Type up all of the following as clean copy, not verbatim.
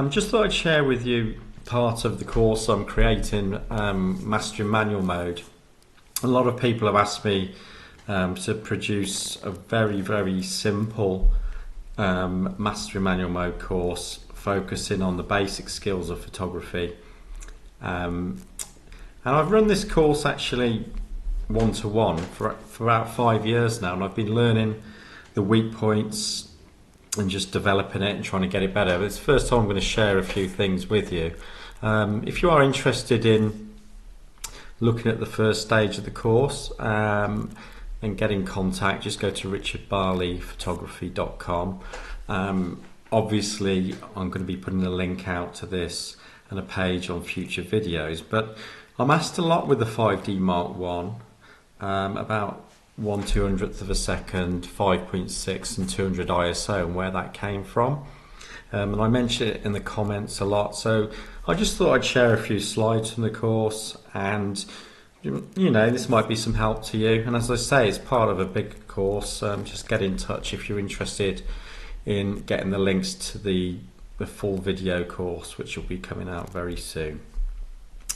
Just thought I'd share with you part of the course I'm creating, Mastering Manual Mode. A lot of people have asked me to produce a very simple Mastering Manual Mode course focusing on the basic skills of photography. And I've run this course actually one-to-one for about 5 years now, and I've been learning the weak points and just developing it and trying to get it better. But it's the first time I'm going to share a few things with you. If you are interested in looking at the first stage of the course and get in contact, just go to richardbarleyphotography.com. Obviously I'm going to be putting a link out to this and a page on future videos, but I'm asked a lot with the 5D Mark I about 1/200th of a second, 5.6 and 200 ISO and where that came from. And I mention it in the comments a lot, so I just thought I'd share a few slides from the course, and you know, this might be some help to you. And as I say, it's part of a big course. Just get in touch if you're interested in getting the links to the full video course, which will be coming out very soon.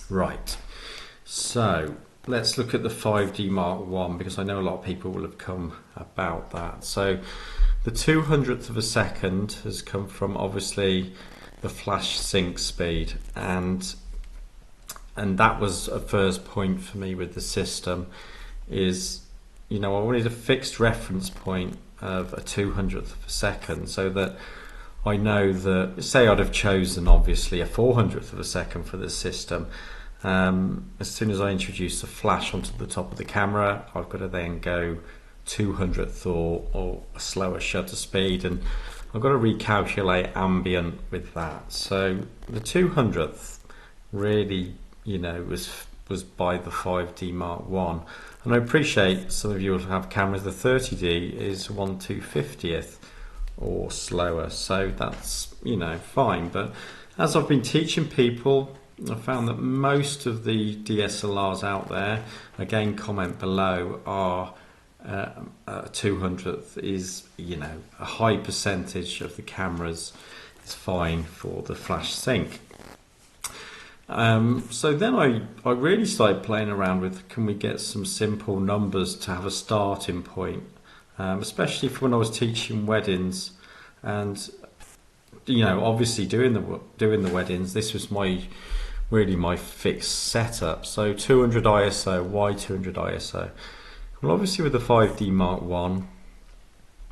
Right, so let's look at the 5D Mark I, because I know a lot of people will have come about that. So the 200th of a second has come from obviously the flash sync speed, and that was a first point for me with the system. Is, you know, I wanted a fixed reference point of a 200th of a second, so that I know that, say I'd have chosen obviously a 400th of a second for the system. As soon as I introduce the flash onto the top of the camera, I've got to then go 200th or a slower shutter speed, and I've got to recalculate ambient with that. So the 200th really, you know, was by the 5D Mark I, and I appreciate some of you will have cameras. The 30D is 1/250th or slower, so that's, you know, fine. But as I've been teaching people, I found that most of the DSLRs out there, again comment below, are 200th is, you know, a high percentage of the cameras is fine for the flash sync. So then I really started playing around with, can we get some simple numbers to have a starting point, especially for when I was teaching weddings, and you know, obviously doing the weddings, this was really my fixed setup. So 200 ISO, why 200 ISO? Well, obviously with the 5D Mark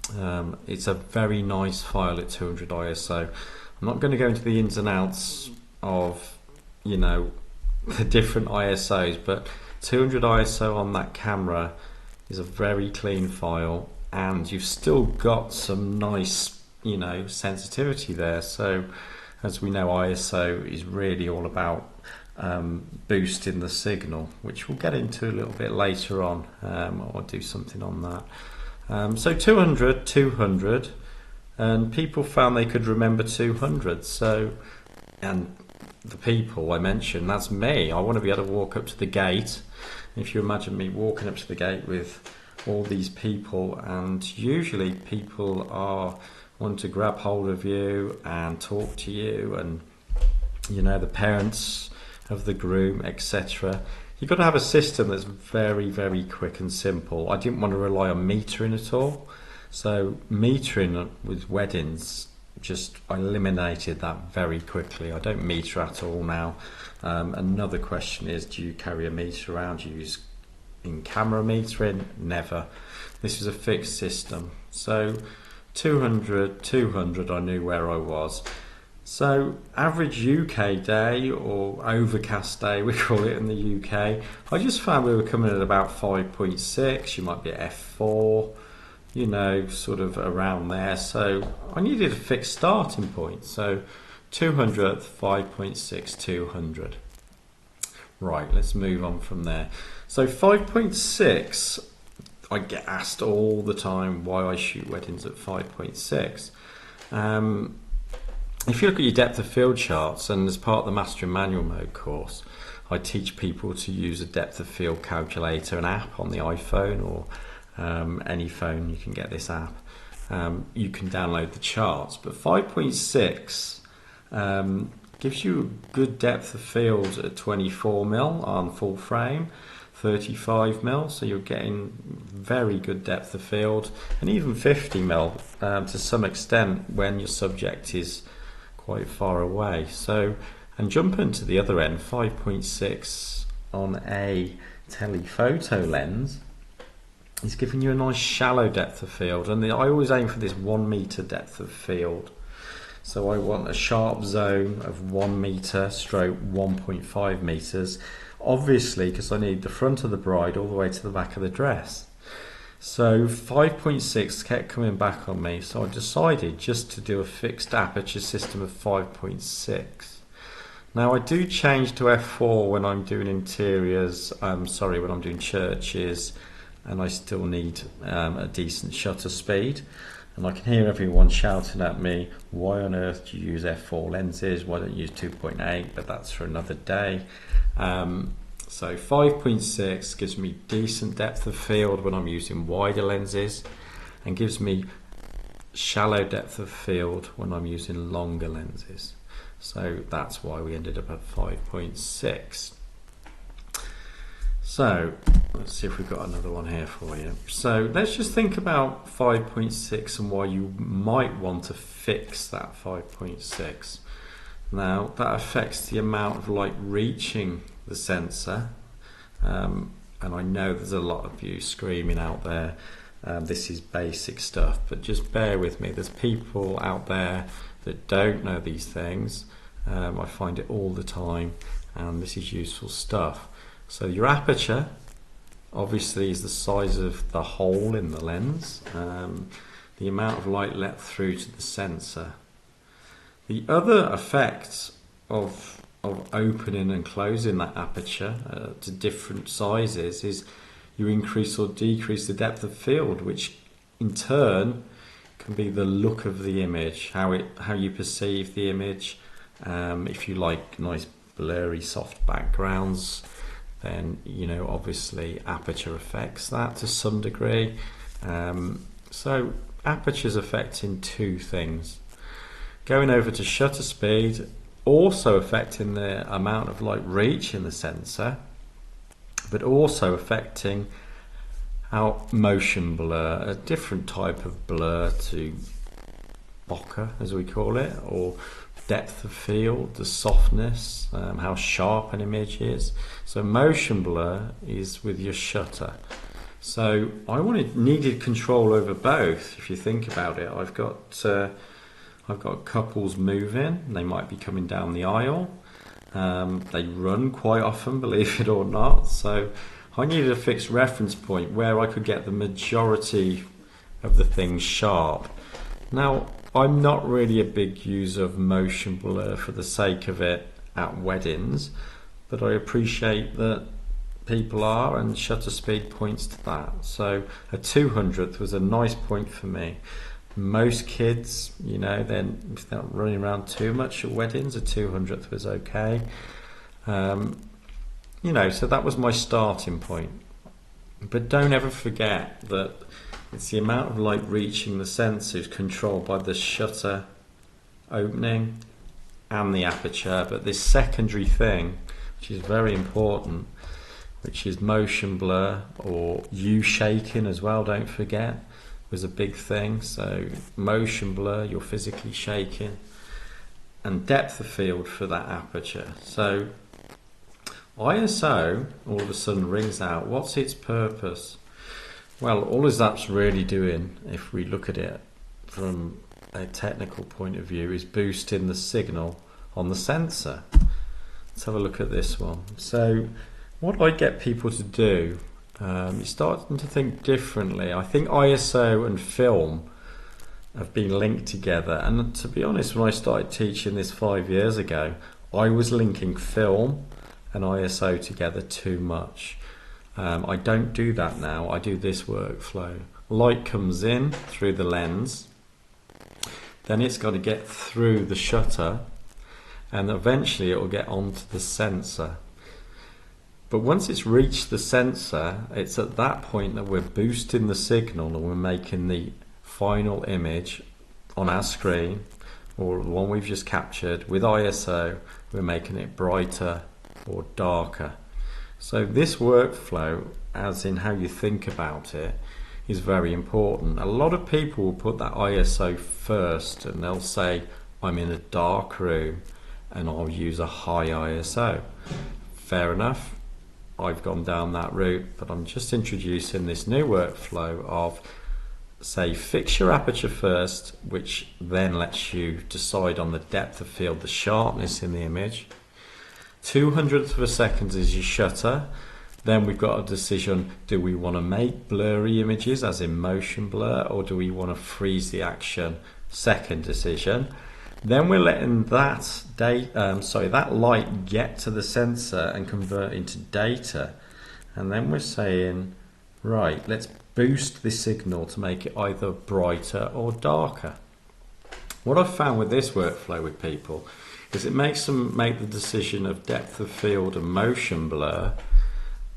I, it's a very nice file at 200 ISO. I'm not going to go into the ins and outs of, you know, the different ISOs, but 200 ISO on that camera is a very clean file, and you've still got some nice, you know, sensitivity there. So as we know, ISO is really all about boosting the signal, which we'll get into a little bit later on. I'll do something on that. So 200, and people found they could remember 200. So, and the people I mentioned, that's me. I want to be able to walk up to the gate. If you imagine me walking up to the gate with all these people, and usually people want to grab hold of you and talk to you, and you know, the parents of the groom, etc. You've got to have a system that's very quick and simple. I didn't want to rely on metering at all, so metering with weddings, just I eliminated that very quickly. I don't meter at all now. Another question is, do you carry a meter around? Do you use in-camera metering? Never. This is a fixed system. So 200, I knew where I was. So average UK day, or overcast day we call it in the UK, I just found we were coming at about 5.6, you might be at f4, you know, sort of around there. So I needed a fixed starting point. So 200th, 5.6, 200. Right, let's move on from there. So 5.6, I get asked all the time why I shoot weddings at 5.6. If you look at your depth of field charts, and as part of the Mastering Manual Mode course, I teach people to use a depth of field calculator, an app on the iPhone or any phone. You can get this app. You can download the charts, but 5.6 Gives you a good depth of field at 24mm on full frame, 35mm, so you're getting very good depth of field, and even 50mm to some extent when your subject is quite far away. So, and jumping to the other end, 5.6 on a telephoto lens is giving you a nice shallow depth of field, and I always aim for this 1 meter depth of field. So I want a sharp zone of 1 meter stroke 1.5 meters, obviously because I need the front of the bride all the way to the back of the dress. So 5.6 kept coming back on me, so I decided just to do a fixed aperture system of 5.6. Now I do change to f4 when I'm doing interiors, when I'm doing churches, and I still need a decent shutter speed. And I can hear everyone shouting at me, why on earth do you use f4 lenses, why don't you use 2.8, but that's for another day. So 5.6 gives me decent depth of field when I'm using wider lenses, and gives me shallow depth of field when I'm using longer lenses. So that's why we ended up at 5.6. So let's see if we've got another one here for you. So let's just think about 5.6 and why you might want to fix that 5.6. Now that affects the amount of light reaching the sensor, and I know there's a lot of you screaming out there, this is basic stuff, but just bear with me. There's people out there that don't know these things. I find it all the time, and this is useful stuff. So your aperture obviously is the size of the hole in the lens, the amount of light let through to the sensor. The other effects of opening and closing that aperture to different sizes is you increase or decrease the depth of field, which in turn can be the look of the image, how you perceive the image. If you like nice blurry soft backgrounds, then obviously aperture affects that to some degree. So aperture's affecting two things. Going over to shutter speed, also affecting the amount of light reach in the sensor, but also affecting our motion blur, a different type of blur to bokeh as we call it, or depth of field, the softness, how sharp an image is. So motion blur is with your shutter. So I needed control over both. If you think about it, I've got couples moving. They might be coming down the aisle. They run quite often, believe it or not. So I needed a fixed reference point where I could get the majority of the things sharp. Now, I'm not really a big user of motion blur for the sake of it at weddings, but I appreciate that people are, and shutter speed points to that. So a 200th was a nice point for me. Most kids, then if they're not running around too much at weddings, a 200th was okay. So that was my starting point. But don't ever forget that it's the amount of light reaching the sensor is controlled by the shutter opening and the aperture, but this secondary thing, which is very important, which is motion blur, or you shaking as well, don't forget, was a big thing. So motion blur, you're physically shaking, and depth of field for that aperture. So ISO all of a sudden rings out. What's its purpose? Well, all that's really doing, if we look at it from a technical point of view, is boosting the signal on the sensor. Let's have a look at this one. So what I get people to do, you're starting to think differently. I think ISO and film have been linked together, and to be honest, when I started teaching this 5 years ago, I was linking film and ISO together too much. I don't do that now. I do this workflow. Light comes in through the lens, then it's got to get through the shutter, and eventually it will get onto the sensor. But once it's reached the sensor, it's at that point that we're boosting the signal and we're making the final image on our screen or the one we've just captured with ISO, we're making it brighter or darker. So this workflow, as in how you think about it, is very important. A lot of people will put that ISO first and they'll say, I'm in a dark room and I'll use a high ISO. Fair enough, I've gone down that route, but I'm just introducing this new workflow of, say, fix your aperture first, which then lets you decide on the depth of field, the sharpness in the image. 200th of a second is your shutter. Then we've got a decision, do we want to make blurry images as in motion blur, or do we want to freeze the action? Second decision. Then we're letting that that light get to the sensor and convert into data. And then we're saying, right, let's boost this signal to make it either brighter or darker. What I've found with this workflow with people is it makes them make the decision of depth of field and motion blur,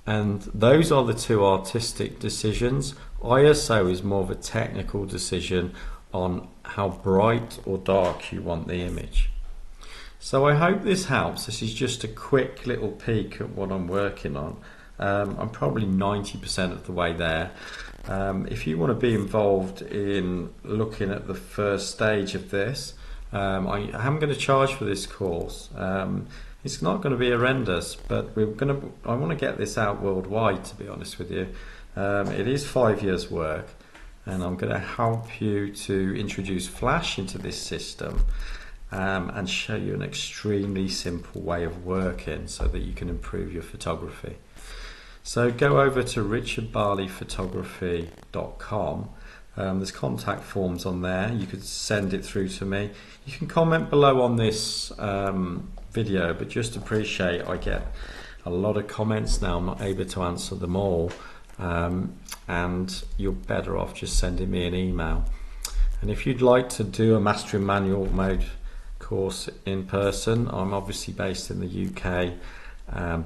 and those are the two artistic decisions. ISO is more of a technical decision on how bright or dark you want the image. So I hope this helps. This is just a quick little peek at what I'm working on. I'm probably 90% of the way there. If you want to be involved in looking at the first stage of this, I am going to charge for this course. It's not going to be horrendous, but I want to get this out worldwide, to be honest with you. It is 5 years work, and I'm going to help you to introduce Flash into this system and show you an extremely simple way of working so that you can improve your photography. So go over to richardbarleyphotography.com. There's contact forms on there. You could send it through to me. You can comment below on this video, but just appreciate I get a lot of comments now. I'm not able to answer them all, and you're better off just sending me an email. And if you'd like to do a mastering manual mode course in person, I'm obviously based in the UK,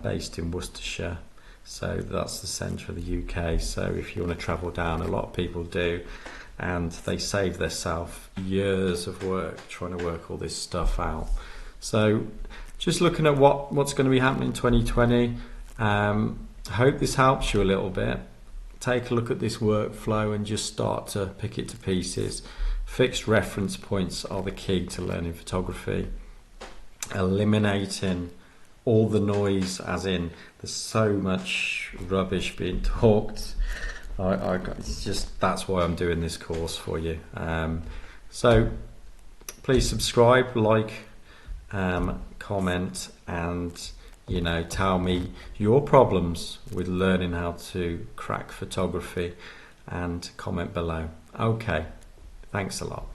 based in Worcestershire. So that's the centre of the UK. So if you want to travel down, a lot of people do, and they save themselves years of work trying to work all this stuff out. So just looking at what's going to be happening in 2020, I hope this helps you a little bit. Take a look at this workflow and just start to pick it to pieces. Fixed reference points are the key to learning photography. Eliminating all the noise, as in there's so much rubbish being talked. It's just, that's why I'm doing this course for you. So please subscribe, like, comment, and tell me your problems with learning how to crack photography, and comment below. Okay, thanks a lot.